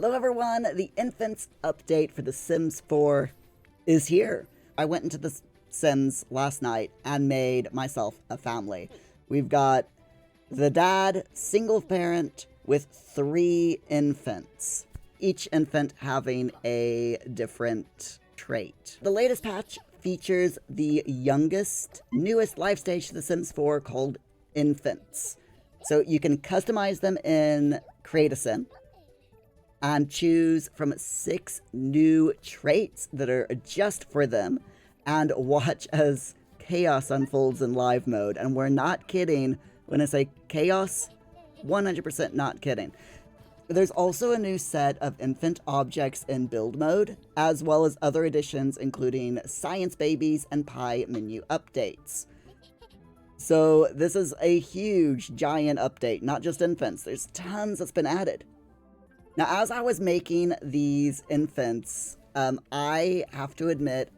Hello everyone, the Infants update for The Sims 4 is here. I went into The Sims last night and made myself a family. We've got the dad, single parent, with 3 infants, each infant having a different trait. The latest patch features the youngest, newest life stage to The Sims 4 called Infants. So you can customize them in Create a Sim and choose from 6 new traits that are just for them and watch as chaos unfolds in live mode. And we're not kidding when I say chaos, 100% not kidding. There's also a new set of infant objects in build mode, as well as other additions including science babies and pie menu updates. So this is a huge, giant update, not just infants. There's tons that's been added. Now, as I was making these infants, I have to admit,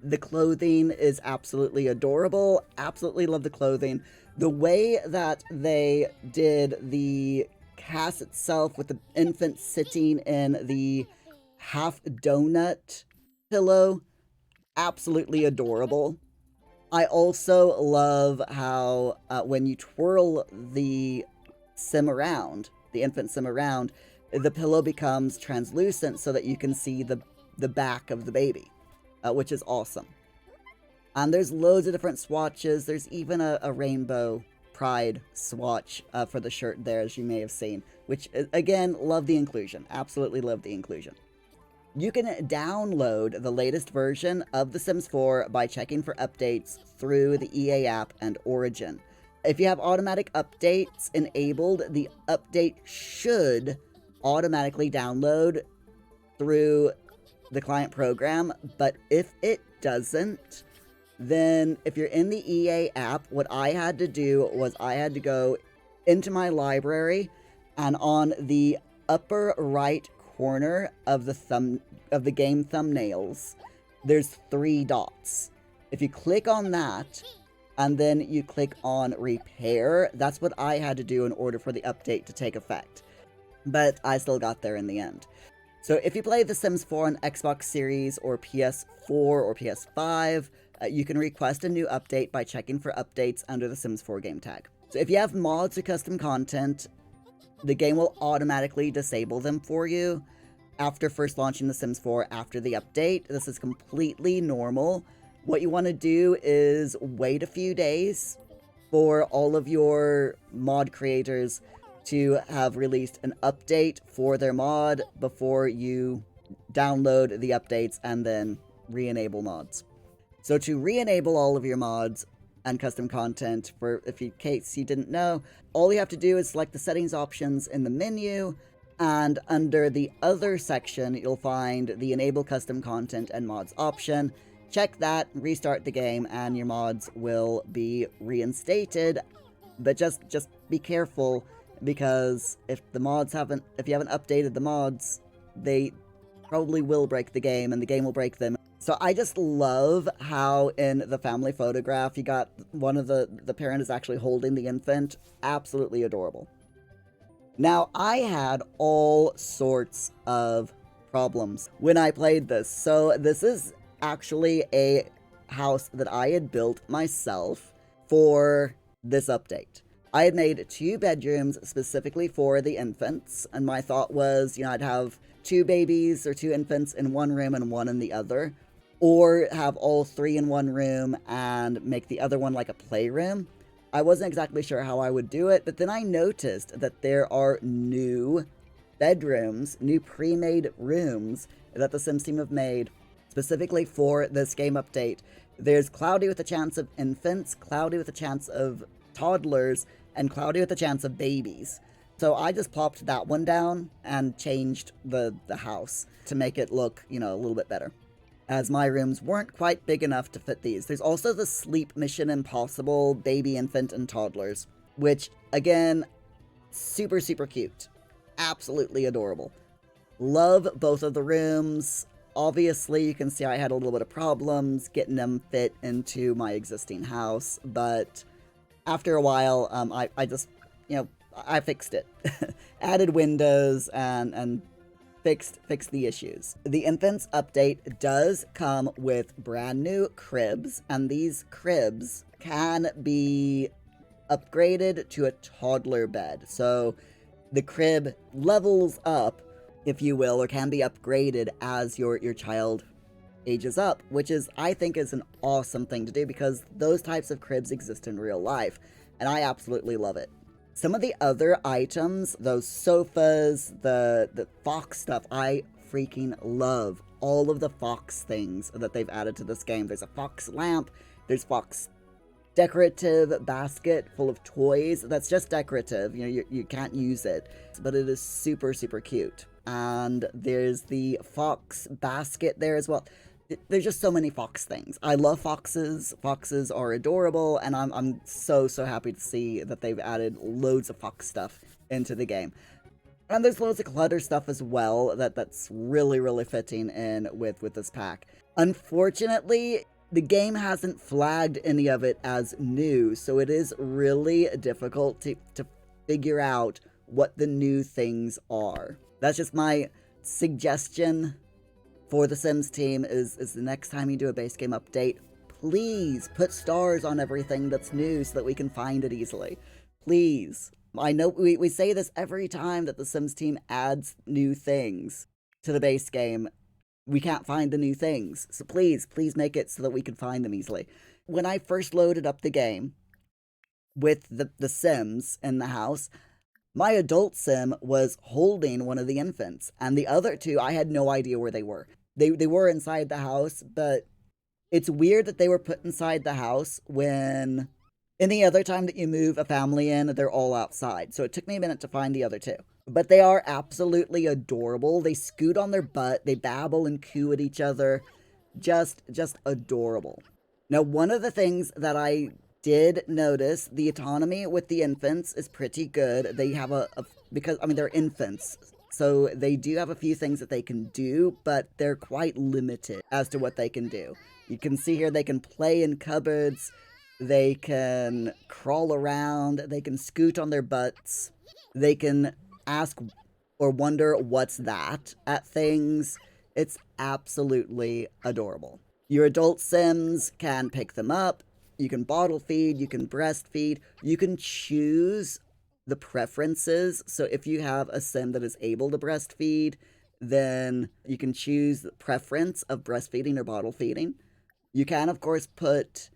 the clothing is absolutely adorable. Absolutely love the clothing. The way that they did the cast itself with the infant sitting in the half donut pillow, absolutely adorable. I also love how when you twirl the sim around, the infant sim around, the pillow becomes translucent so that you can see the back of the baby, which is awesome. And there's loads of different swatches. There's even a rainbow pride swatch for the shirt there, as you may have seen, which, again, love the inclusion. Absolutely love the inclusion. You can download the latest version of The Sims 4 by checking for updates through the EA app and Origin. If you have automatic updates enabled, the update should automatically download through the client program, but if it doesn't, then if you're in the EA app, what I had to do was I had to go into my library, and on the upper right corner of the game thumbnails, there's 3 dots. If you click on that and then you click on repair, that's what I had to do in order for the update to take effect. But I still got there in the end. So if you play The Sims 4 on Xbox Series or PS4 or PS5, you can request a new update by checking for updates under the Sims 4 game tag. So if you have mods or custom content, the game will automatically disable them for you after first launching The Sims 4 after the update. This is completely normal. What you want to do is wait a few days for all of your mod creators to have released an update for their mod before you download the updates and then re-enable mods. So to re-enable all of your mods and custom content, in case you didn't know, all you have to do is select the settings options in the menu, and under the other section, you'll find the enable custom content and mods option. Check that, restart the game, and your mods will be reinstated. But just be careful, because if you haven't updated the mods, they probably will break the game, and the game will break them. So I just love how in the family photograph, you got one of the parent is actually holding the infant. Absolutely adorable. Now, I had all sorts of problems when I played this. So this is actually a house that I had built myself for this update. I had made 2 bedrooms specifically for the infants, and my thought was, I'd have 2 babies or 2 infants in one room and 1 in the other, or have all 3 in one room and make the other one like a playroom. I wasn't exactly sure how I would do it, but then I noticed that there are new bedrooms, new pre-made rooms that the Sims team have made specifically for this game update. There's Cloudy with a chance of infants, Cloudy with a chance of toddlers, and Cloudy with a chance of babies. So I just plopped that one down and changed the house to make it look, a little bit better, as my rooms weren't quite big enough to fit these. There's also the Sleep Mission Impossible baby, infant, and toddlers, which, again, super, super cute. Absolutely adorable. Love both of the rooms. Obviously, you can see I had a little bit of problems getting them fit into my existing house, but after a while, I just, I fixed it. Added windows and fixed the issues. The Infants update does come with brand new cribs, and these cribs can be upgraded to a toddler bed. So the crib levels up, if you will, or can be upgraded as your child ages up, which is, I think, is an awesome thing to do because those types of cribs exist in real life, and I absolutely love it. Some of the other items, those sofas, the fox stuff, I freaking love all of the fox things that they've added to this game. There's a fox lamp, there's fox decorative basket full of toys that's just decorative. You know, you can't use it, but it is super, super cute. And there's the fox basket there as well. There's just so many fox things. I love foxes. Foxes are adorable, and I'm so happy to see that they've added loads of fox stuff into the game. And there's loads of clutter stuff as well that's really fitting in with this pack. Unfortunately, the game hasn't flagged any of it as new, so it is really difficult to figure out what the new things are. That's just my suggestion for the Sims team is the next time you do a base game update, please put stars on everything that's new so that we can find it easily. Please. I know we say this every time that the Sims team adds new things to the base game. We can't find the new things. So please make it so that we can find them easily. When I first loaded up the game with the Sims in the house, my adult Sim was holding one of the infants, and the other two, I had no idea where they were. They were inside the house, but it's weird that they were put inside the house when any other time that you move a family in, they're all outside. So it took me a minute to find the other two. But they are absolutely adorable. They scoot on their butt, they babble and coo at each other. Just adorable. Now, one of the things that I did notice, the autonomy with the infants is pretty good. They have because, I mean, they're infants, so they do have a few things that they can do, but they're quite limited as to what they can do. You can see here they can play in cupboards, they can crawl around, they can scoot on their butts, they can ask or wonder what's that at things. It's absolutely adorable. Your adult Sims can pick them up, you can bottle feed, you can breastfeed, you can choose the preferences. So if you have a Sim that is able to breastfeed, then you can choose the preference of breastfeeding or bottle feeding. You can, of course, put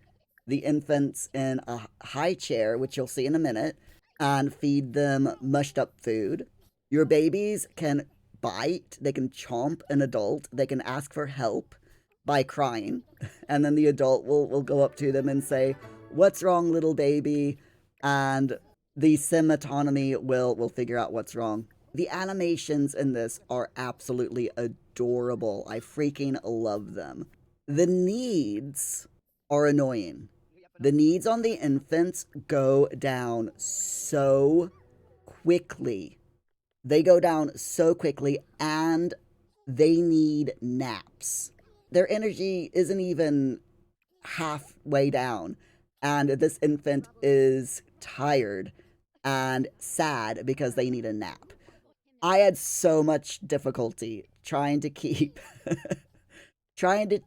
the infants in a high chair, which you'll see in a minute, and feed them mushed up food. Your babies can bite, they can chomp an adult, they can ask for help by crying, and then the adult will go up to them and say, "What's wrong, little baby?" And the Sim autonomy will figure out what's wrong. The animations in this are absolutely adorable. I freaking love them. The needs are annoying. The needs on the infants go down so quickly. They go down so quickly, and they need naps. Their energy isn't even halfway down, and this infant is tired and sad because they need a nap. I had so much difficulty trying to keep trying to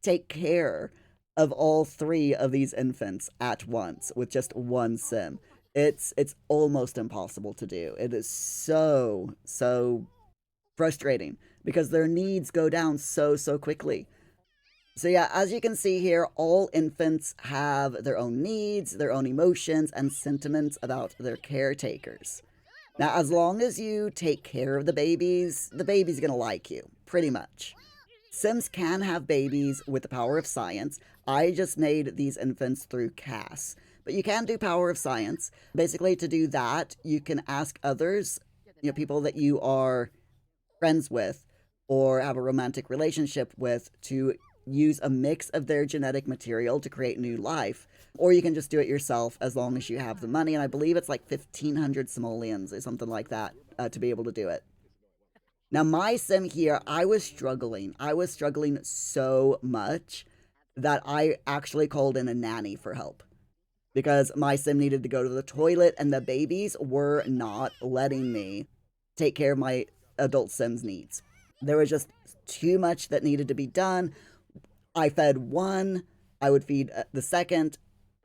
take care of all three of these infants at once with just one Sim. It's almost impossible to do. It is so frustrating because their needs go down so quickly. So yeah, as you can see here, all infants have their own needs, their own emotions, and sentiments about their caretakers. Now, as long as you take care of the baby's gonna like you, pretty much. Sims can have babies with the power of science. I just made these infants through CAS. But you can do power of science. Basically, to do that, you can ask others, people that you are friends with or have a romantic relationship with, to use a mix of their genetic material to create new life. Or you can just do it yourself as long as you have the money. And I believe it's like 1,500 simoleons or something like that to be able to do it. Now, my Sim here, I was struggling. I was struggling so much that I actually called in a nanny for help. Because my Sim needed to go to the toilet, and the babies were not letting me take care of my adult Sims needs. There was just too much that needed to be done. I fed one, I would feed the second,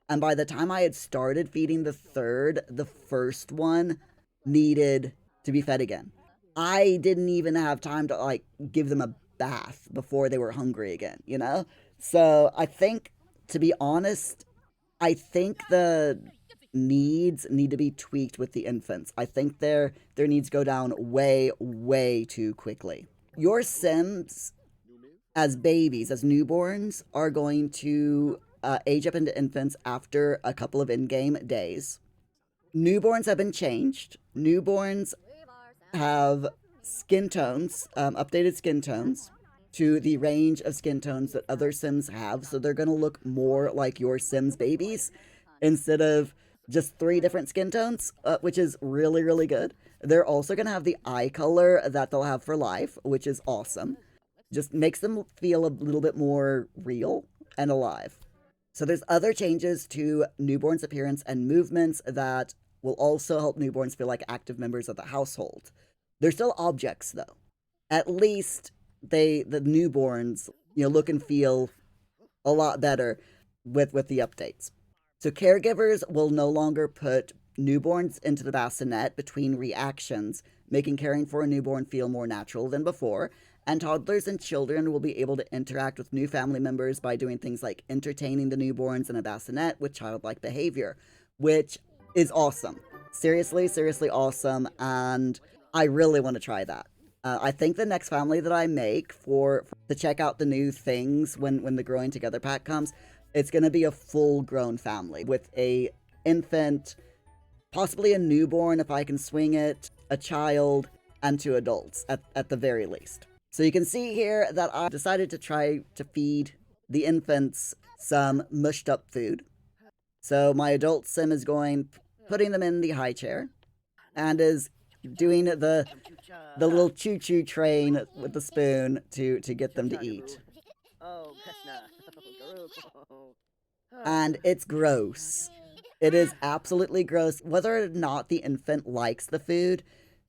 and by the time I had started feeding the third, the first one needed to be fed again. I didn't even have time to like give them a bath before they were hungry again, you know? So I think, to be honest, I think the needs need to be tweaked with the infants. I think their needs go down way, way too quickly. Your Sims, as babies, as newborns, are going to age up into infants after a couple of in-game days. Newborns have been changed. Newborns have skin tones, updated skin tones, to the range of skin tones that other Sims have. So they're going to look more like your Sims babies instead of just 3 different skin tones, which is really, really good. They're also going to have the eye color that they'll have for life, which is awesome. Just makes them feel a little bit more real and alive. So there's other changes to newborns' appearance and movements that will also help newborns feel like active members of the household. They're still objects, though. At least the newborns, look and feel a lot better with the updates. So caregivers will no longer put newborns into the bassinet between reactions, making caring for a newborn feel more natural than before. And toddlers and children will be able to interact with new family members by doing things like entertaining the newborns in a bassinet with childlike behavior, which is awesome. Seriously, seriously awesome. And I really want to try that. I think the next family that I make to check out the new things when the Growing Together pack comes, it's going to be a full-grown family with a infant, possibly a newborn if I can swing it, a child, and 2 adults at the very least. So you can see here that I decided to try to feed the infants some mushed up food. So my adult Sim is putting them in the high chair, and is doing the little choo-choo train with the spoon to get them to eat. And it's gross. It is absolutely gross. Whether or not the infant likes the food,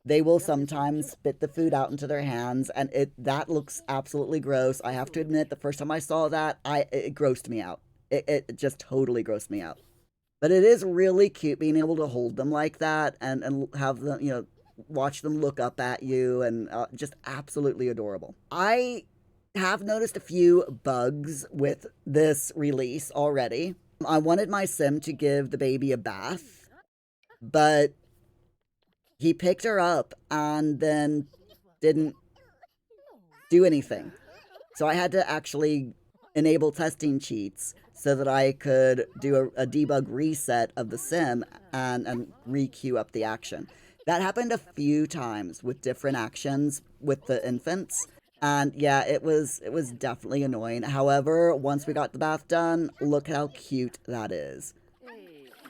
they will sometimes spit the food out into their hands, and that looks absolutely gross. I have to admit, the first time I saw that, it grossed me out. It just totally grossed me out. But it is really cute being able to hold them like that and have them, watch them look up at you, and just absolutely adorable. I have noticed a few bugs with this release already. I wanted my Sim to give the baby a bath, but he picked her up and then didn't do anything. So I had to actually enable testing cheats so that I could do a debug reset of the Sim and re-queue up the action. That happened a few times with different actions with the infants. And yeah, it was definitely annoying. However, once we got the bath done, look how cute that is.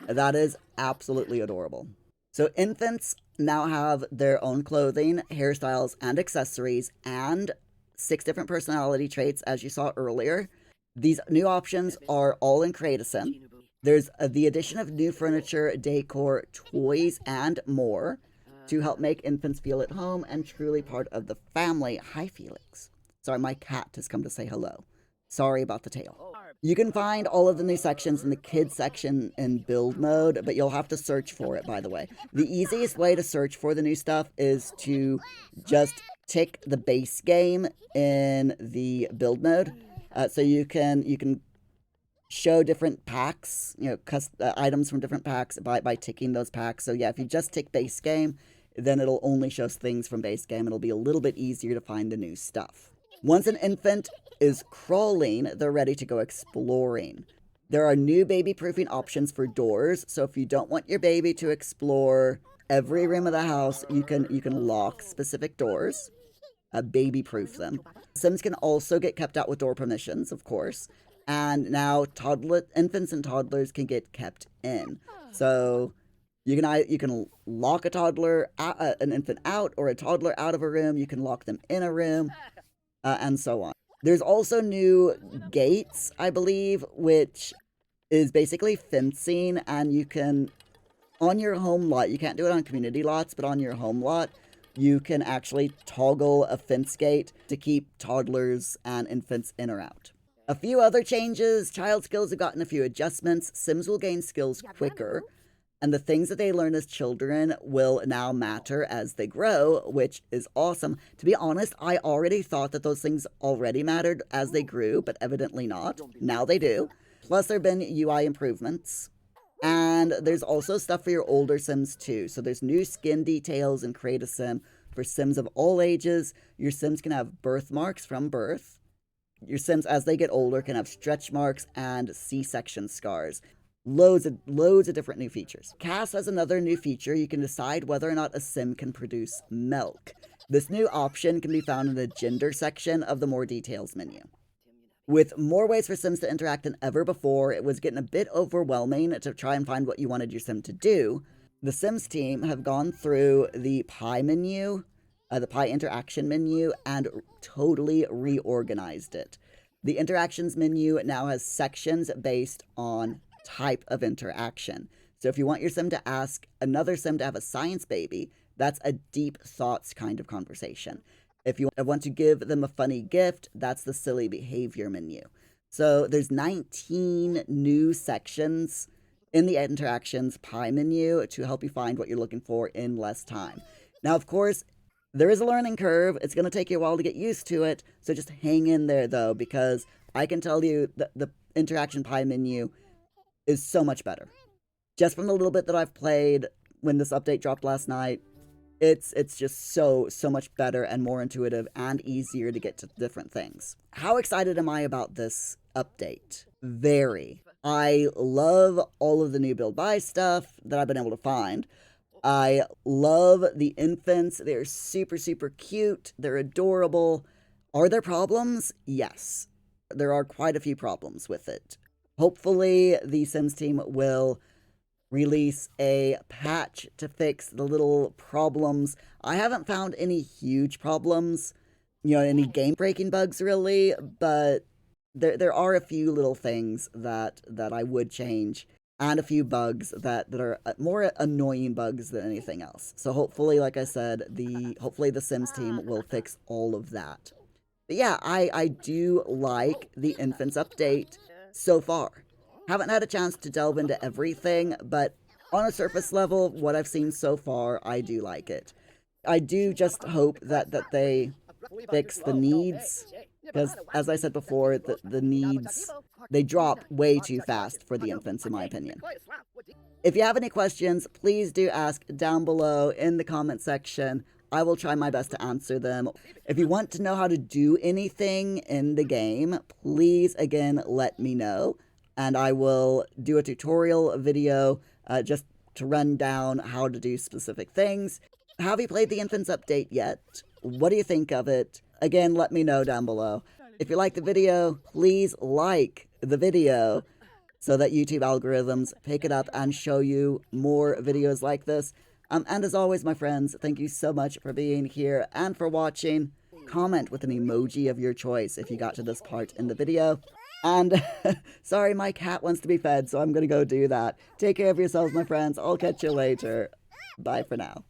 That is absolutely adorable. So infants now have their own clothing, hairstyles, and accessories, and 6 different personality traits, as you saw earlier. These new options are all in Create a Sim. There's the addition of new furniture, decor, toys, and more to help make infants feel at home and truly part of the family. Hi, Felix. Sorry, my cat has come to say hello. Sorry about the tail. You can find all of the new sections in the kids section in build mode, but you'll have to search for it, by the way. The easiest way to search for the new stuff is to just tick the base game in the build mode. So you can show different packs, items from different packs by ticking those packs. So yeah, if you just tick base game, then it'll only show things from base game. It'll be a little bit easier to find the new stuff. Once an infant is crawling, they're ready to go exploring. There are new baby-proofing options for doors, so if you don't want your baby to explore every room of the house, you can lock specific doors, baby-proof them. Sims can also get kept out with door permissions, of course, and now infants and toddlers can get kept in. So you can lock an infant out, or a toddler out of a room. You can lock them in a room, and so on. There's also new gates, I believe, which is basically fencing, and you can, on your home lot, you can't do it on community lots, but on your home lot, you can actually toggle a fence gate to keep toddlers and infants in or out. A few other changes: child skills have gotten a few adjustments. Sims will gain skills quicker, and the things that they learn as children will now matter as they grow, which is awesome. To be honest, I already thought that those things already mattered as they grew, but evidently not. Now they do. Plus, there have been UI improvements. And there's also stuff for your older Sims too. So there's new skin details in Create a Sim for Sims of all ages. Your Sims can have birthmarks from birth. Your Sims, as they get older, can have stretch marks and C-section scars. Loads of different new features. Cast has another new feature. You can decide whether or not a Sim can produce milk. This new option can be found in the gender section of the More Details menu. With more ways for Sims to interact than ever before, it was getting a bit overwhelming to try and find what you wanted your Sim to do. The Sims team have gone through the pie menu, the pie interaction menu, and totally reorganized it. The interactions menu now has sections based on type of interaction. So if you want your Sim to ask another Sim to have a science baby, that's a deep thoughts kind of conversation. If you want to give them a funny gift, that's the silly behavior menu. So there's 19 new sections in the interactions pie menu to help you find what you're looking for in less time. Now, of course, there is a learning curve. It's going to take you a while to get used to it. So just hang in there, though, because I can tell you that the interaction pie menu is so much better. Just from the little bit that I've played when this update dropped last night, it's just so much better and more intuitive and easier to get to different things. How excited am I about this update? Very. I love all of the new build buy stuff that I've been able to find. I love the infants. They're super cute. They're adorable. Are there problems? Yes. There are quite a few problems with it. Hopefully, the Sims team will release a patch to fix the little problems. I haven't found any huge problems, any game-breaking bugs really, but there are a few little things that I would change, and a few bugs that are more annoying bugs than anything else. So hopefully, like I said, hopefully the Sims team will fix all of that. But yeah, I do like the Infants update so far. Haven't had a chance to delve into everything, but on a surface level, what I've seen so far, I do like it. I do just hope that they fix the needs, because as I said before, the needs, they drop way too fast for the infants, in my opinion. If you have any questions, please do ask down below in the comment section. I will try my best to answer them. If you want to know how to do anything in the game, please, again, let me know. And I will do a tutorial video just to run down how to do specific things. Have you played the Infants update yet? What do you think of it? Again, let me know down below. If you like the video, please like the video so that YouTube algorithms pick it up and show you more videos like this. And as always, my friends, thank you so much for being here and for watching. Comment with an emoji of your choice if you got to this part in the video. And sorry, my cat wants to be fed, so I'm going to go do that. Take care of yourselves, my friends. I'll catch you later. Bye for now.